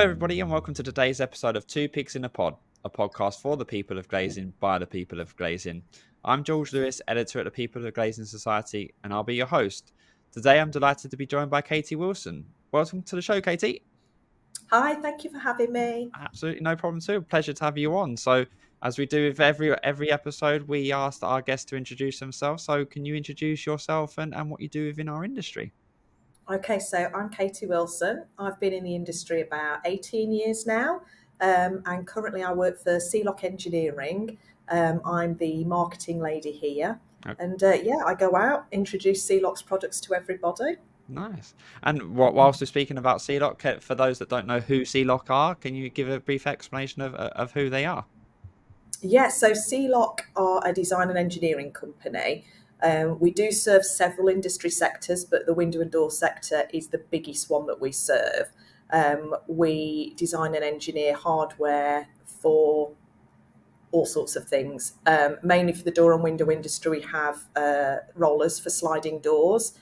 everybody, and welcome to today's episode of Two Pigs in a Pod, a podcast for the people of Glazing by the people of Glazing. I'm George Lewis, editor at the People of Glazing Society, and I'll be your host. Today, I'm delighted to be joined by Katie Wilson. Welcome to the show, Katie. Hi, thank you for having me. Absolutely no problem too. Pleasure to have you on. So, as we do with every episode, we ask our guests to introduce themselves. So, can you introduce yourself and what you do within our industry? Okay, so I'm Katie Wilson. I've been in the industry about 18 years now, and currently I work for CiiLOCK Engineering. I'm the marketing lady here, Okay. and I go out, introduce CiiLOCK's products to everybody. Nice. And whilst we're speaking about CiiLOCK, for those that don't know who CiiLOCK are, can you give a brief explanation of who they are? Yeah, so CiiLOCK are a design and engineering company. We do serve several industry sectors, but the window and door sector is the biggest one that we serve. We design and engineer hardware for all sorts of things. Mainly for the door and window industry, we have rollers for sliding doors.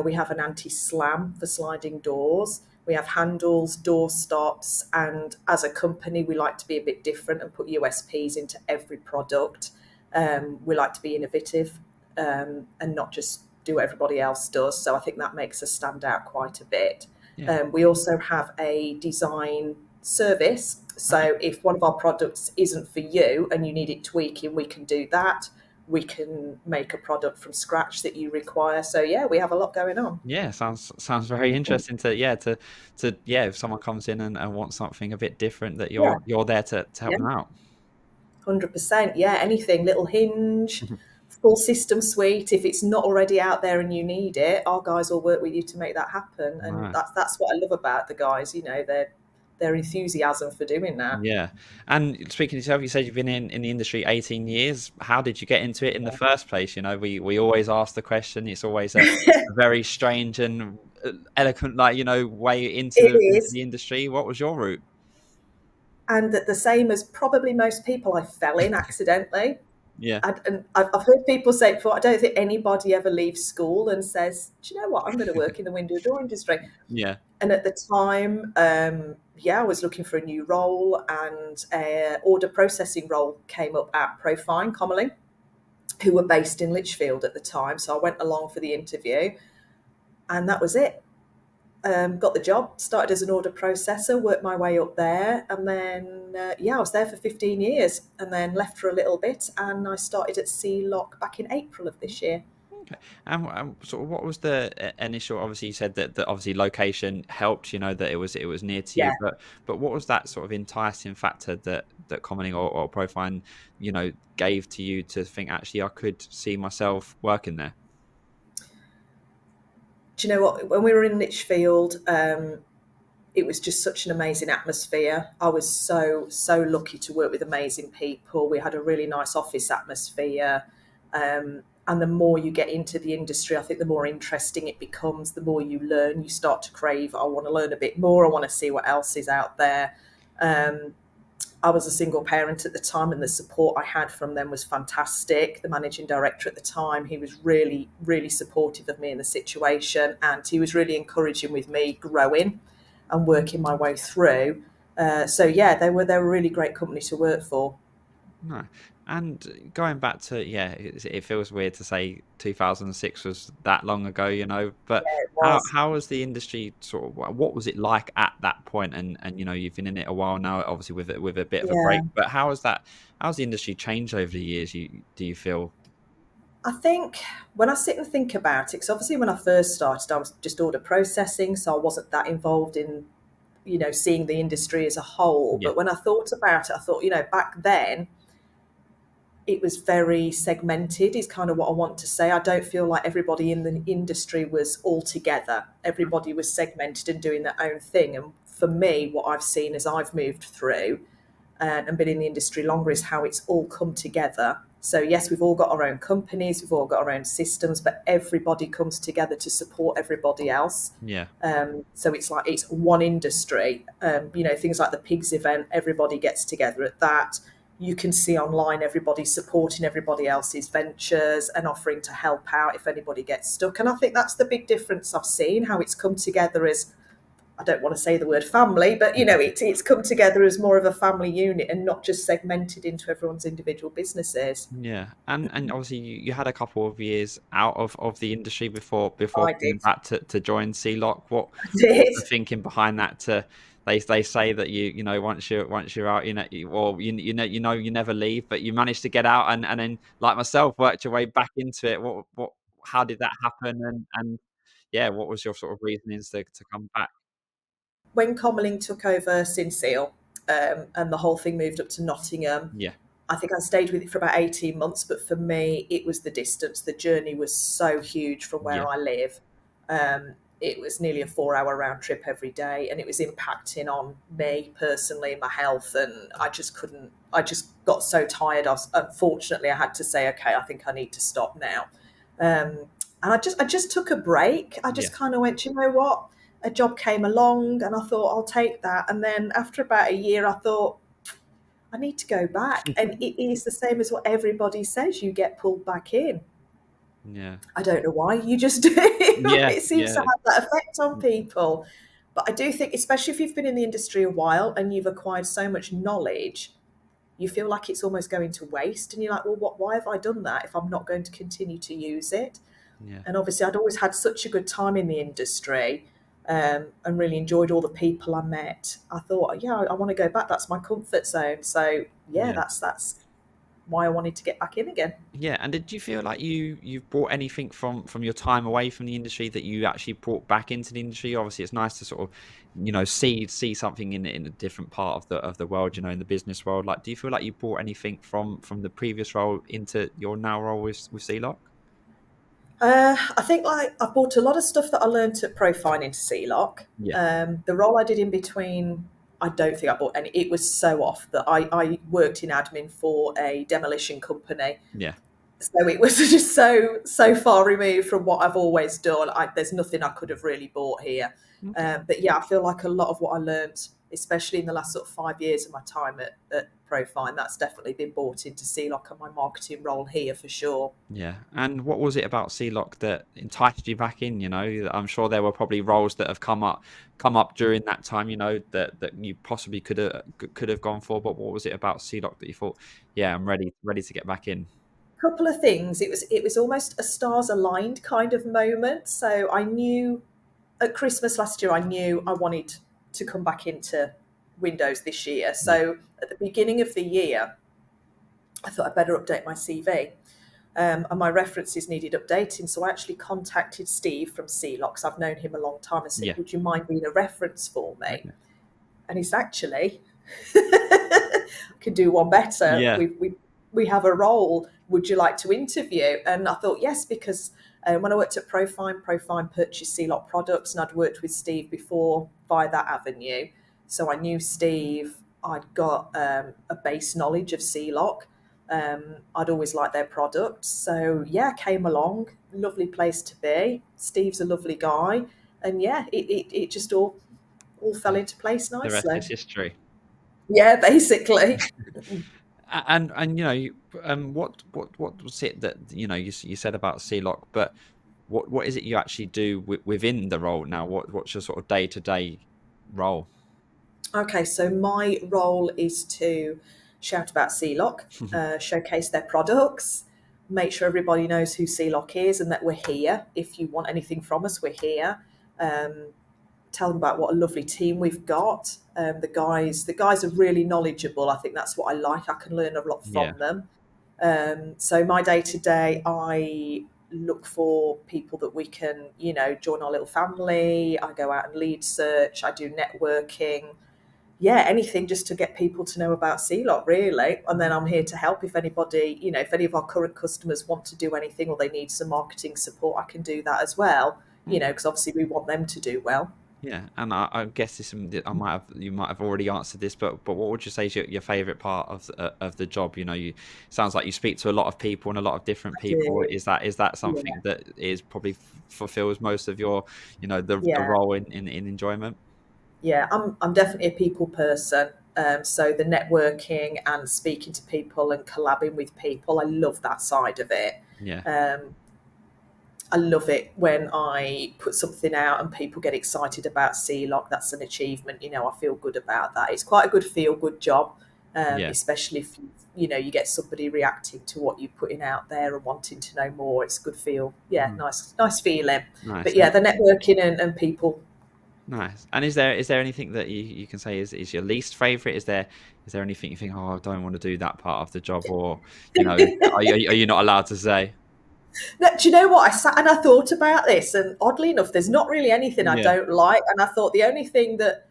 We have an anti-slam for sliding doors. We have handles, door stops, and as a company, we like to be a bit different and put USPs into every product. We like to be innovative and not just do what everybody else does. So I think that makes us stand out quite a bit. Yeah. We also have a design service. So if one of our products isn't for you and you need it tweaking, we can do that. We can make a product from scratch that you require. So yeah, we have a lot going on. Yeah, sounds very interesting to if someone comes in and wants something a bit different, that Yeah, you're there to help yeah, them out. 100%. Yeah, anything, little hinge, full system suite. If it's not already out there and you need it, our guys will work with you to make that happen. And Right. that's what I love about the guys. You know, their enthusiasm for doing that. Yeah. And speaking of yourself, you said you've been in the industry 18 years. How did you get into it in the first place? You know, we always ask the question. It's always a very strange and eloquent, way It into is. the industry. What was your route? And the same as probably most people, I fell in accidentally. Yeah. And I've heard people say it before, I don't think anybody ever leaves school and says, do you know what, I'm going to work in the window door industry. Yeah. And at the time, I was looking for a new role, and an order processing role came up at Profine, Commerling, who were based in Lichfield at the time. So I went along for the interview, and that was it. Got the job, started as an order processor, worked my way up there, and then I was there for 15 years, and then left for a little bit, and I started at CiiLOCK back in April of this year. Okay. And sort of what was the initial? Obviously, you said that obviously location helped. You know that it was near to you, Yeah. but what was that sort of enticing factor that Commoning or Profine, gave to you to think actually I could see myself working there? Do you know what? When we were in Lichfield, it was just such an amazing atmosphere. I was so lucky to work with amazing people. We had a really nice office atmosphere. And the more you get into the industry, I think the more interesting it becomes, the more you learn. You start to crave, I want to learn a bit more. I want to see what else is out there. I was a single parent at the time, and the support I had from them was fantastic. The managing director at the time, he was really, really supportive of me in the situation, and he was really encouraging with me growing and working my way through. They were a really great company to work for. No. And going back to, it feels weird to say 2006 was that long ago, but Yeah, it how was. how was the industry sort of, what was it like at that point? And you've been in it a while now, obviously with a bit of a break, Yeah. but how's the industry changed over the years, do you feel? I think when I sit and think about it, because obviously when I first started, I was just order processing, so I wasn't that involved in, seeing the industry as a whole. Yeah. But when I thought about it, I thought, back then it was very segmented, is kind of what I want to say. I don't feel like everybody in the industry was all together. Everybody was segmented and doing their own thing. And for me, what I've seen as I've moved through and been in the industry longer is how it's all come together. So yes, we've all got our own companies, we've all got our own systems, but everybody comes together to support everybody else. Yeah. So it's like it's one industry. Things like the PiGs event, everybody gets together at that. You can see online everybody supporting everybody else's ventures and offering to help out if anybody gets stuck. And I think that's the big difference I've seen, how it's come together as I don't want to say the word family, but it's come together as more of a family unit and not just segmented into everyone's individual businesses. Yeah, and obviously you had a couple of years out of the industry before I coming did. back to join CiiLOCK. I What was did. the thinking behind that? They say that once you're out, you never leave, but you managed to get out and then, like myself, worked your way back into it. What how did that happen? And yeah, what was your sort of reasonings to come back? When Commeling took over Sincil, and the whole thing moved up to Nottingham, Yeah, I think I stayed with it for about 18 months, but for me, it was the distance. The journey was so huge from yeah, where I live. It was nearly a 4 hour round trip every day, and it was impacting on me personally, my health. And I just got so tired. Unfortunately, I had to say, okay, I think I need to stop now. And I just took a break. I yeah, just kind of went, you know what? A job came along, and I thought, I'll take that. And then after about a year, I thought, I need to go back. And it is the same as what everybody says, you get pulled back in. yeah, I don't know why, you just do. yeah, It seems to yeah, have that effect on people. But I do think, especially if you've been in the industry a while and you've acquired so much knowledge, you feel like it's almost going to waste. And you're like, well, why have I done that if I'm not going to continue to use it? yeah. And obviously, I'd always had such a good time in the industry, and really enjoyed all the people I met. I thought, yeah, I want to go back. That's my comfort zone. So yeah, Yeah. that's why I wanted to get back in again. Yeah, and did you feel like you've brought anything from your time away from the industry that you actually brought back into the industry? Obviously, it's nice to sort of, see something in a different part of the world, in the business world. Like, do you feel like you brought anything from the previous role into your now role with CiiLOCK? I think like I brought a lot of stuff that I learned at Profine into CiiLOCK. Yeah, The role I did in between, I don't think I bought any. It was so off that I worked in admin for a demolition company. yeah, So it was just so far removed from what I've always done. There's nothing I could have really bought here. okay. But yeah, I feel like a lot of what I learned, especially in the last sort of 5 years of my time at Profine, that's definitely been bought into CiiLOCK and my marketing role here for sure. Yeah, and what was it about CiiLOCK that enticed you back in? I'm sure there were probably roles that have come up during that time. That you possibly could have gone for. But what was it about CiiLOCK that you thought, yeah, I'm ready to get back in? Couple of things. It was almost a stars aligned kind of moment. So I knew at Christmas last year, I knew I wanted to come back into Windows this year. Yeah, So at the beginning of the year, I thought I'd better update my CV. And my references needed updating. So I actually contacted Steve from CiiLOCK, 'cause I've known him a long time, and said, yeah, would you mind being a reference for me? okay. And he's actually, I can do one better. Yeah, We have a role. Would you like to interview? And I thought, yes, because when I worked at Profine purchased CiiLOCK products, and I'd worked with Steve before via that avenue. So I knew Steve. I'd got a base knowledge of CiiLOCK. I'd always liked their products. So yeah, came along. Lovely place to be. Steve's a lovely guy. And yeah, it just all fell into place the rest nicely. is history. Yeah, basically. And what was it that you said about CiiLOCK, but what is it you actually do within the role now? What's your sort of day-to-day role? Okay, so my role is to shout about CiiLOCK, showcase their products, make sure everybody knows who CiiLOCK is and that we're here. If you want anything from us, we're here. Um, Tell them about what a lovely team we've got. The guys are really knowledgeable. I think that's what I like. I can learn a lot Yeah, from them. So my day to day, I look for people that we can, join our little family. I go out and lead search. I do networking. Yeah, anything just to get people to know about CiiLOCK, really. And then I'm here to help if anybody, if any of our current customers want to do anything or they need some marketing support, I can do that as well. okay. Because obviously we want them to do well. Yeah, and I guess you might have already answered this, but what would you say is your favorite part of the job? You sounds like you speak to a lot of people and a lot of different I people. do. Is that Yeah. something that is probably fulfills most of your, the Yeah. role in enjoyment? Yeah. I'm definitely a people person. So the networking and speaking to people and collabing with people, I love that side of it. Yeah, Um, I love it when I put something out and people get excited about CiiLOCK. That's an achievement. I feel good about that. It's quite a good feel-good job, Yeah. especially if you get somebody reacting to what you're putting out there and wanting to know more. It's a good feel. Yeah, Mm. nice feeling. Nice. But yeah, the networking and people. Nice. And is there anything that you can say is your least favorite? Is there anything you think, oh, I don't want to do that part of the job, or are you not allowed to say? No, do you know what? I sat and I thought about this, and oddly enough, there's not really anything I Yeah. don't like. And I thought the only thing that,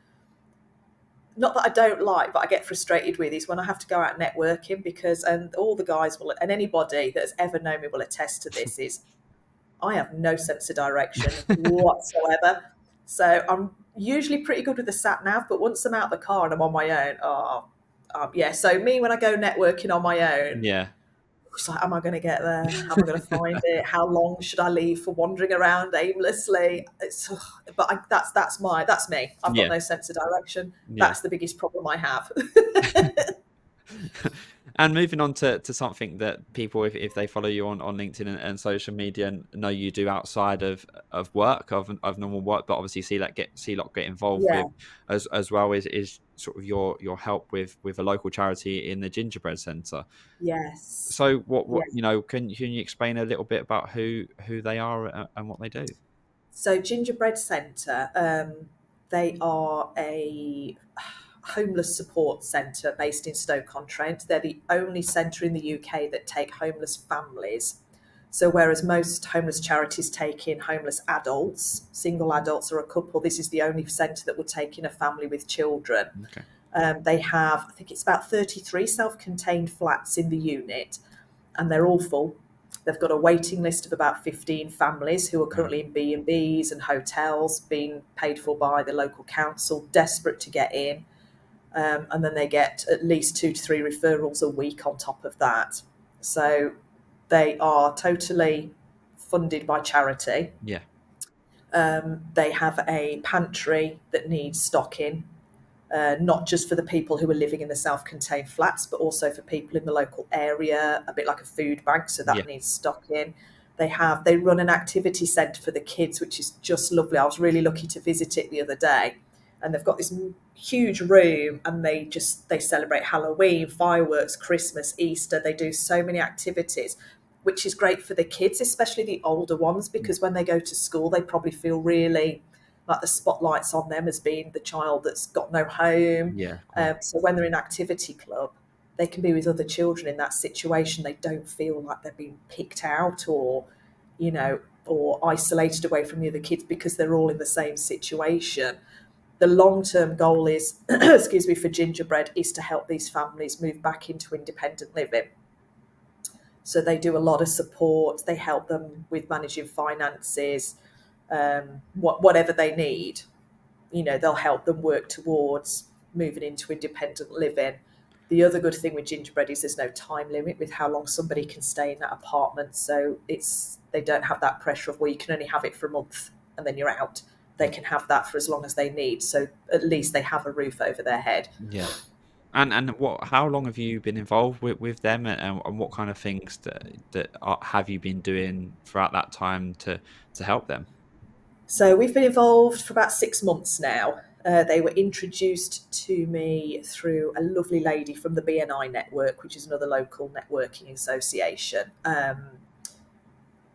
not that I don't like, but I get frustrated with, is when I have to go out networking, because, and all the guys will, and anybody that has ever known me will attest to this, is I have no sense of direction whatsoever. So I'm usually pretty good with the sat nav, but once I'm out the car and I'm on my own, yeah. So me, when I go networking on my own, Yeah. it's like, am I going to get there? Am I going to find it? How long should I leave for wandering around aimlessly? But that's me. I've got Yeah. no sense of direction. Yeah. That's the biggest problem I have. And moving on to something that people, if they follow you on LinkedIn and social media, and know you do outside of work, of normal work, but obviously CiiLOCK get involved Yeah. with as well, is sort of your help with a local charity in the Gingerbread Centre. Yes. So what Yes. can you explain a little bit about who they are and what they do? So Gingerbread Centre, they are a homeless support centre based in Stoke-on-Trent. They're the only centre in the UK that take homeless families. So whereas most homeless charities take in homeless adults, single adults or a couple, this is the only centre that will take in a family with children. Okay. They have, I think it's about 33 self-contained flats in the unit, and they're all full. They've got a waiting list of about 15 families who are Wow. currently in B&Bs and hotels, being paid for by the local council, desperate to get in. And then they get at least 2 to 3 referrals a week on top of that. So they are totally funded by charity. Yeah. They have a pantry that needs stocking, not just for the people who are living in the self-contained flats, but also for people in the local area, a bit like a food bank, so Yeah. that needs stocking. They run an activity centre for the kids, which is just lovely. I was really lucky to visit it the other day, and they've got this huge room, and they celebrate Halloween, fireworks, Christmas, Easter. They do so many activities, which is great for the kids, especially the older ones, because when they go to school, they probably feel really like the spotlight's on them as being the child that's got no home. Yeah. Cool. So when they're in activity club, they can be with other children in that situation. They don't feel like they're being picked out or isolated away from the other kids, because they're all in the same situation. The long-term goal is, excuse me, for Gingerbread, is to help these families move back into independent living. So they do a lot of support. They help them with managing finances, whatever they need. They'll help them work towards moving into independent living. The other good thing with Gingerbread is there's no time limit with how long somebody can stay in that apartment. So they don't have that pressure of, well, you can only have it for a month and then you're out. They can have that for as long as they need. So at least they have a roof over their head. Yeah. And how long have you been involved with them, and what kind of things have you been doing throughout that time to help them? So we've been involved for about 6 months now. They were introduced to me through a lovely lady from the BNI network, which is another local networking association.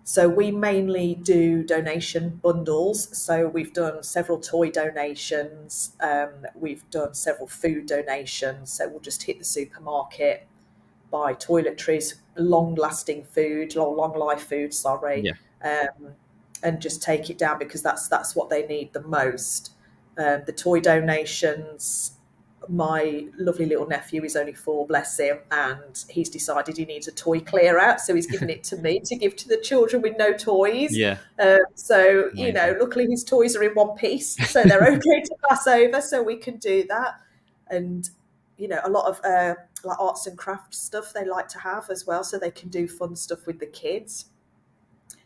So we mainly do donation bundles. So we've done several toy donations. We've done several food donations. So we'll just hit the supermarket, buy toiletries, long-lasting food, long life food, Yeah. and just take it down, because that's what they need the most. The toy donations, my lovely little nephew is only 4, bless him, and he's decided he needs a toy clear out, so he's given it to me to give to the children with no toys. Yeah. So Amazing. luckily his toys are in one piece, so they're okay to pass over, so we can do that. And a lot of like arts and crafts stuff they like to have as well, so they can do fun stuff with the kids.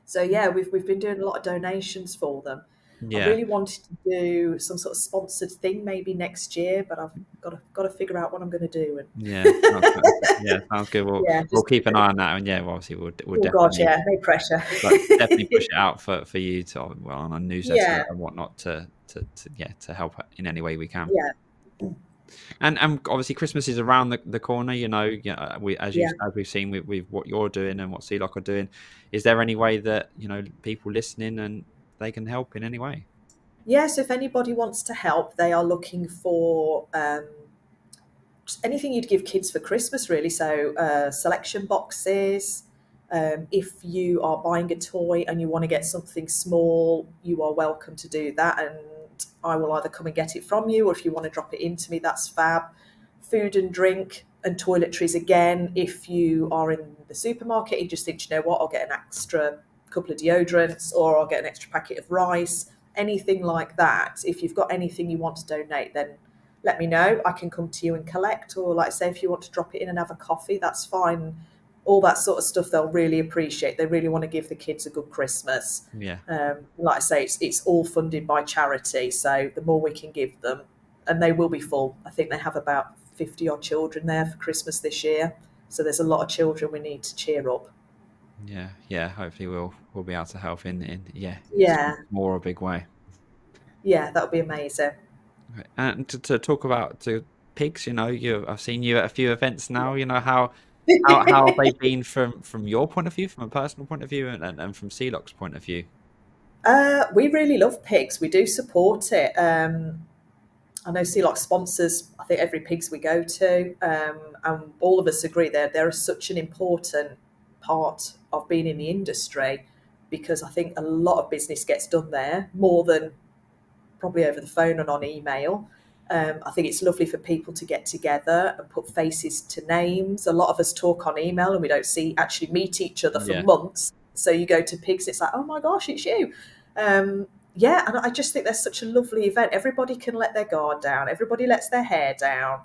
So yeah, we've been doing a lot of donations for them. I Yeah. really wanted to do some sort of sponsored thing maybe next year, but I've got to figure out what I'm going to do. And Yeah, yeah, sounds good. yeah, We'll just keep an eye on that, and yeah, well, obviously we'll oh god, definitely, yeah, no pressure. but definitely push it out for you to, well, on a newsletter Yeah, and whatnot to yeah, to help in any way we can. yeah, And obviously Christmas is around the corner. Yeah, we yeah. as we've seen with what you're doing and what CiiLOCK are doing. Is there any way that people listening and they can help in any way? Yeah, so if anybody wants to help, they are looking for just anything you'd give kids for Christmas, really. So selection boxes. If you are buying a toy and you want to get something small, you are welcome to do that. And I will either come and get it from you, or if you want to drop it into me, that's fab. Food and drink and toiletries again. If you are in the supermarket, you just think, you know what, I'll get an extra couple of deodorants, or I'll get an extra packet of rice, anything like that. If you've got anything you want to donate, then let me know. I can come to you and collect, or like say if you want to drop it in and have a coffee, that's fine. All that sort of stuff they'll really appreciate. They really want to give the kids a good Christmas. Yeah, Like I say, it's all funded by charity, so the more we can give them, and they will be full. I think they have about 50 odd children there for Christmas this year, so there's a lot of children we need to cheer up. yeah. Hopefully we'll be able to help in yeah, Yeah, more or a big way. yeah, that would be amazing. Right. And to talk about to pigs, I've seen you at a few events now. How have they been from your point of view, from a personal point of view, and from CiiLOCK's point of view? We really love pigs. We do support it. I know CiiLOCK sponsors, I think, every pigs we go to, and all of us agree they're such an important part of being in the industry, because I think a lot of business gets done there, more than probably over the phone and on email. I think it's lovely for people to get together and put faces to names. A lot of us talk on email and we don't actually meet each other for Yeah, months. So you go to pigs, it's like, oh my gosh, it's you. Yeah, and I just think there's such a lovely event. Everybody can let their guard down. Everybody lets their hair down.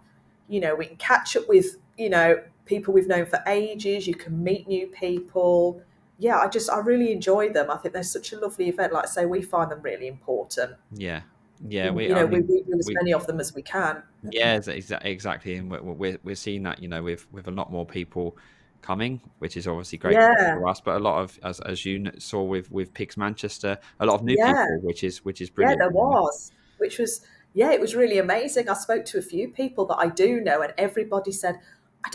We can catch up with, people we've known for ages. You can meet new people. Yeah, I really enjoy them. I think they're such a lovely event. Like I say, we find them really important. yeah, yeah. And, I we mean, do as we many of them as we can. yeah, exactly, and we're seeing that with a lot more people coming, which is obviously great Yeah, for us. But a lot of, as saw with Pigs Manchester, a lot of new yeah, people, which is yeah, brilliant. there was, which was, yeah, it was really amazing. I spoke to a few people that I do know, and everybody said,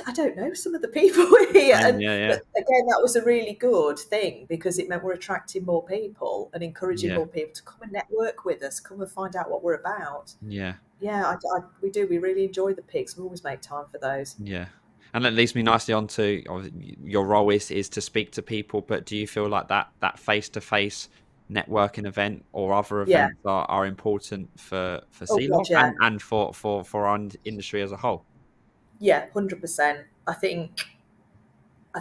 I don't know some of the people here. Same, And yeah, yeah, but again, that was a really good thing, because it meant we're attracting more people and encouraging yeah, more people to come and network with us, come and find out what we're about. yeah. Yeah, we do. We really enjoy the pigs. We always make time for those. Yeah, and that leads me nicely on to your role is to speak to people. But do you feel like that face to face networking event or other Yeah. events are important for Oh God, CiiLOCK yeah. and for our industry as a whole? Yeah, 100%. I think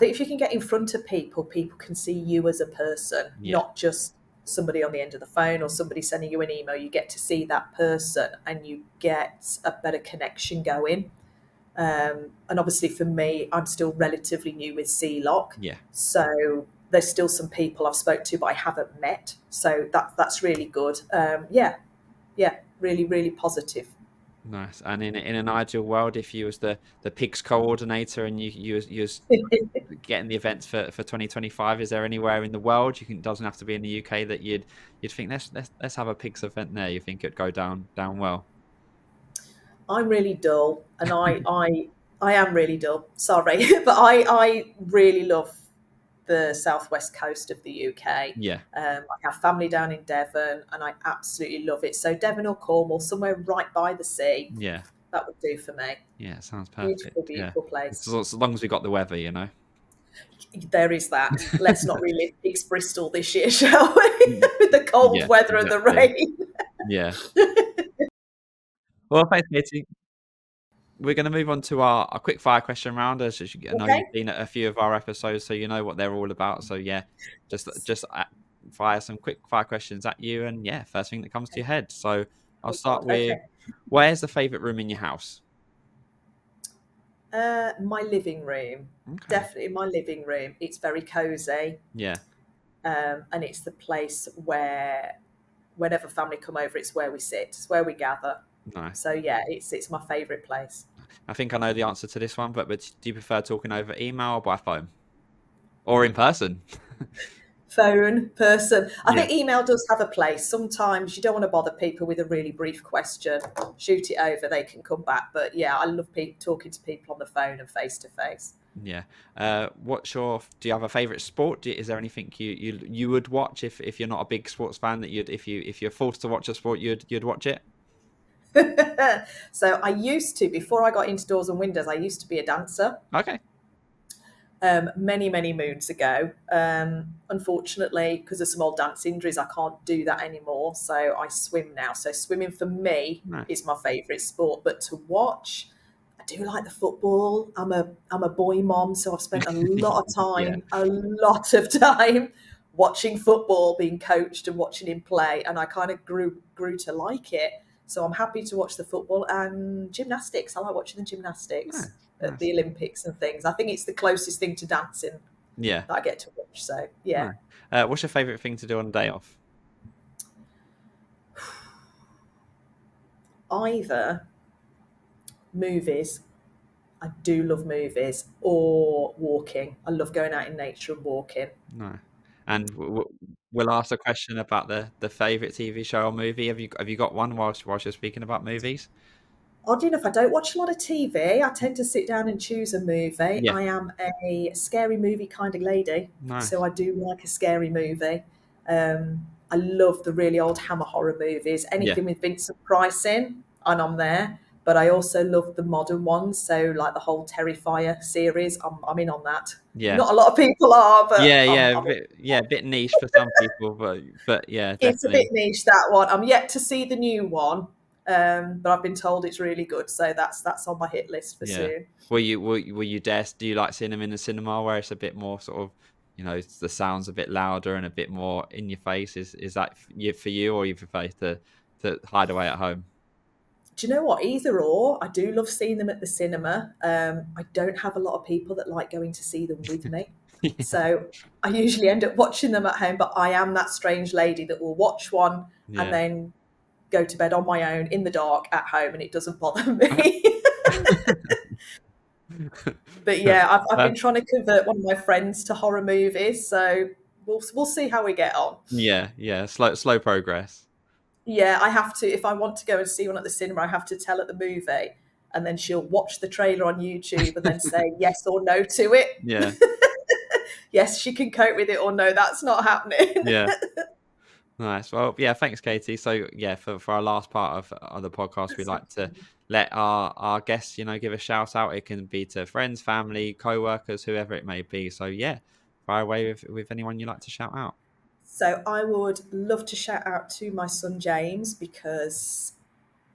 if you can get in front of people, people can see you as a person, Yeah, not just somebody on the end of the phone or somebody sending you an email. You get to see that person and you get a better connection going. And obviously for me, I'm still relatively new with CiiLOCK. yeah. So there's still some people I've spoke to but I haven't met. So that's really good. Yeah, yeah, really, really positive. Nice. And in an ideal world, if you was the pigs coordinator and you was getting the events for 2025, is there anywhere in the world doesn't have to be in the UK that you'd think let's have a pigs event there? You think it'd go down well? I'm really dull, and I am really dull. Sorry, but I really love the southwest coast of the UK. Yeah, I have family down in Devon, and I absolutely love it. So Devon or Cornwall, somewhere right by the sea, yeah, that would do for me. yeah. Sounds Beautiful, perfect. Yeah, beautiful place. as long as we got the weather. There is that. Let's not relive East Bristol this year, shall we? With the cold Yeah, weather and the exactly. rain. Yeah. Well, thanks, Katie. We're going to move on to our quick fire question round. I know you've Okay. been at a few of our episodes, so you know what they're all about. So yeah, just fire some quick fire questions at you, and yeah, first thing that comes to your head. So I'll Oh start God. with, Okay. where's the favorite room in your house? My living room. Okay. Definitely my living room. It's very cozy. Yeah. And it's the place where whenever family come over, it's where we sit, it's where we gather. Nice. So yeah, it's my favourite place. I think I know the answer to this one, but do you prefer talking over email or by phone? Or in person? Phone, person. I Yeah. think email does have a place. Sometimes you don't want to bother people with a really brief question. Shoot it over, they can come back. But yeah, I love talking to people on the phone and face to face. Yeah. Do you have a favourite sport? Is there anything you would watch if you're not a big sports fan, that if you're forced to watch a sport, you'd watch it? So I used to, before I got into Doors and Windows, I used to be a dancer. Okay. Many moons ago. Unfortunately, because of some old dance injuries, I can't do that anymore. So I swim now. So swimming for me is my favourite sport. But to watch, I do like the football. I'm a boy mom, so I've spent a lot of time, watching football, being coached and watching him play, and I kind of grew to like it. So I'm happy to watch the football and gymnastics. I like watching the gymnastics at the Olympics and things. I think it's the closest thing to dancing that I get to watch. So yeah. What's your favourite thing to do on a day off? Either movies. I do love movies, or walking. I love going out in nature and walking. No. And we'll ask a question about the favourite TV show or movie. Have you got one whilst you're speaking about movies? Oddly enough, I don't watch a lot of TV. I tend to sit down and choose a movie. Yeah. I am a scary movie kind of lady. Nice. So I do like a scary movie. I love the really old Hammer horror movies. Anything with Vincent Price in, and I'm there. But I also love the modern ones. So like the whole Terrifier series, I'm in on that. Yeah. Not a lot of people are, but a bit niche for some people, but yeah, definitely. It's a bit niche, that one. I'm yet to see the new one. But I've been told it's really good, so that's on my hit list for soon. Will you dare? Do you like seeing them in the cinema where it's a bit more sort of, the sound's a bit louder and a bit more in your face? Is that for you, or you prefer to hide away at home? Do you know what? Either or. I do love seeing them at the cinema. I don't have a lot of people that like going to see them with me. So I usually end up watching them at home, but I am that strange lady that will watch one and then go to bed on my own in the dark at home, and it doesn't bother me. But yeah, I've been trying to convert one of my friends to horror movies, so we'll see how we get on. Yeah. Slow progress. Yeah, I have to. If I want to go and see one at the cinema, I have to tell at the movie, and then she'll watch the trailer on YouTube and then say yes or no to it. Yeah. Yes, she can cope with it, or no, that's not happening. Yeah. Nice. Well, yeah, thanks, Katie. So yeah, for our last part of the podcast, we like to let our guests, give a shout out. It can be to friends, family, co-workers, whoever it may be. So yeah, fire away with anyone you like to shout out. So I would love to shout out to my son James, because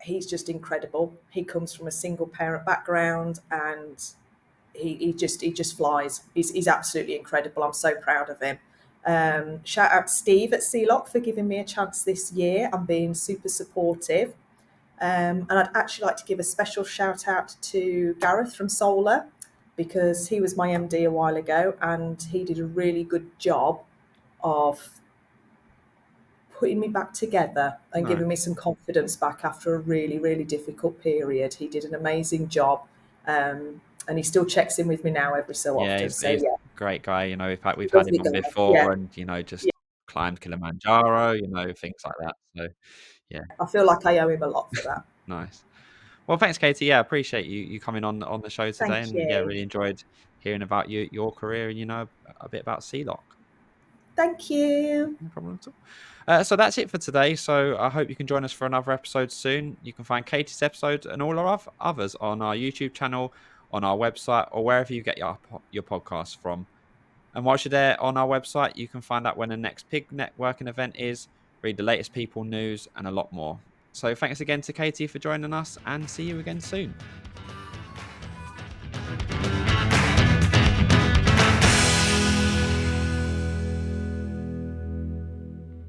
he's just incredible. He comes from a single parent background, and he just flies. He's absolutely incredible. I'm so proud of him. Shout out to Steve at CiiLOCK for giving me a chance this year and being super supportive. And I'd actually like to give a special shout out to Gareth from Solar, because he was my MD a while ago, and he did a really good job of putting me back together and giving me some confidence back after a really, really difficult period. He did an amazing job. And he still checks in with me now every so often. He's a great guy. In fact, we've had him on before, and just climbed Kilimanjaro, things like that. So yeah, I feel like I owe him a lot for that. Nice. Well, thanks, Katie. Yeah, I appreciate you coming on the show today. Thank you. Yeah, really enjoyed hearing about your career and a bit about CiiLOCK. Thank you. No problem at all. So that's it for today. So I hope you can join us for another episode soon. You can find Katie's episodes and all our others on our YouTube channel, on our website, or wherever you get your podcasts from. And whilst you're there on our website, you can find out when the next PIG networking event is, read the latest people news, and a lot more. So thanks again to Katie for joining us, and see you again soon.